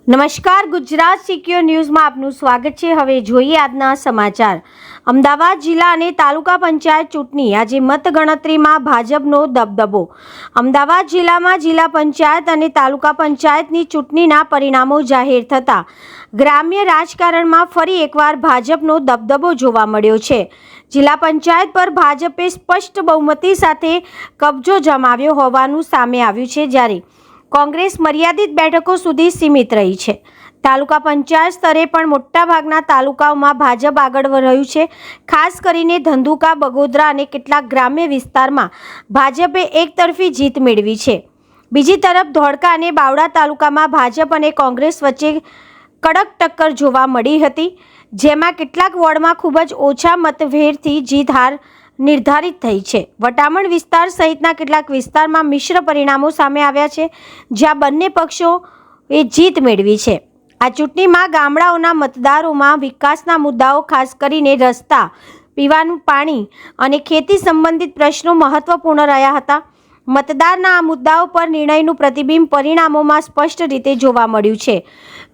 નમસ્કાર, ગુજરાત સિક્યોર ન્યૂઝમાં આપનું સ્વાગત છે। હવે જોઈએ આજના સમાચાર। અમદાવાદ જિલ્લા અને તાલુકા પંચાયત ચૂંટણી, આજે મતગણતરીમાં ભાજપનો દબદબો। અમદાવાદ જિલ્લામાં જિલ્લા પંચાયત અને તાલુકા પંચાયતની ચૂંટણીના પરિણામો જાહેર થતાં ગ્રામ્ય રાજકારણમાં ફરી એકવાર ભાજપનો દબદબો જોવા મળ્યો છે। જિલ્લા પંચાયત પર ભાજપે સ્પષ્ટ બહુમતી સાથે કબજો જમાવ્યો હોવાનું સામે આવ્યું છે, જ્યારે કોંગ્રેસ મર્યાદિત બેઠકો સુધી સીમિત રહી છે। તાલુકા પંચાયત સ્તરે પણ મોટાભાગના તાલુકાઓમાં ભાજપ આગળ રહ્યું છે। ખાસ કરીને ધંધુકા, બગોદરા અને કેટલાક ગ્રામ્ય વિસ્તારમાં ભાજપે એકતરફી જીત મેળવી છે। બીજી તરફ ધોળકા અને બાવળા તાલુકામાં ભાજપ અને કોંગ્રેસ વચ્ચે કડક ટક્કર જોવા મળી હતી, જેમાં કેટલાક વોર્ડમાં ખૂબ જ ઓછા મતભેદથી જીત હાર નિર્ધારિત થઈ છે। વટામણ વિસ્તાર સહિતના કેટલાક વિસ્તારમાં મિશ્ર પરિણામો સામે આવ્યા છે, જ્યાં બંને પક્ષોએ જીત મેળવી છે। આ ચૂંટણીમાં ગામડાઓના મતદારોમાં વિકાસના મુદ્દાઓ, ખાસ કરીને રસ્તા, પીવાનું પાણી અને ખેતી સંબંધિત પ્રશ્નો મહત્વપૂર્ણ રહ્યા હતા। મતદારના આ મુદ્દાઓ પર નિર્ણયનું પ્રતિબિંબ પરિણામોમાં સ્પષ્ટ રીતે જોવા મળ્યું છે।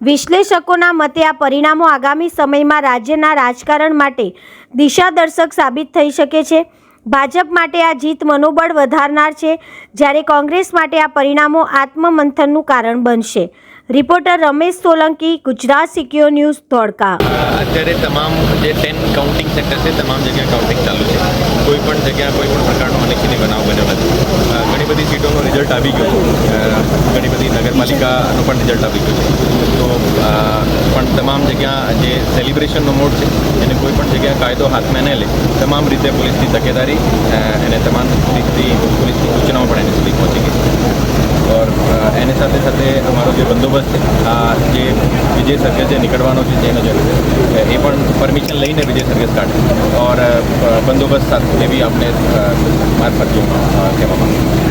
વિશ્લેષકોના મતે આ પરિણામો આગામી સમયમાં રાજ્યના રાજકારણ માટે દિશાદર્શક સાબિત થઈ શકે છે। ભાજપ માટે આ જીત મનોબળ વધારનાર છે, જ્યારે કોંગ્રેસ માટે આ પરિણામો આત્મમંથનનું કારણ બનશે। Reporter Ramesh Solanki, Gujarat secure news, Dholka. અત્યારે તમામ જે 10 કાઉન્ટિંગ સેક્ટર છે, તમામ જગ્યાએ કાઉન્ટિંગ ચાલુ છે। કોઈ પણ જગ્યા કોઈ પણ પ્રકારનો અનિચ્છનીય બનાવ બન્યો નથી। ઘણી બધી સીટોનું રિઝલ્ટ આવી ગયું છે, ઘણી બધી નગરપાલિકાનું પણ રિઝલ્ટ આવી ગયું છે। તો પણ તમામ જગ્યા જે સેલિબ્રેશનનો મોડ છે, એને કોઈ પણ જગ્યાએ કાયદો હાથમાં ન લે, તમામ રીતે પોલીસની તકેદારી અને તમામ પોલીસની સૂચનાઓ પણ એની સુધી પહોંચી ગઈ છે। ઓર એની સાથે સાથે અમારો જે બંદોબસ્ત છે, આ જે વિજય સરઘસ જે નીકળવાનો છે જેનો જે એ પણ પરમિશન લઈને વિજય સરઘસ કાઢે ઓર બંદોબસ્ત સાથે એવી આપણે મારફત કહેવા માંગુ છું।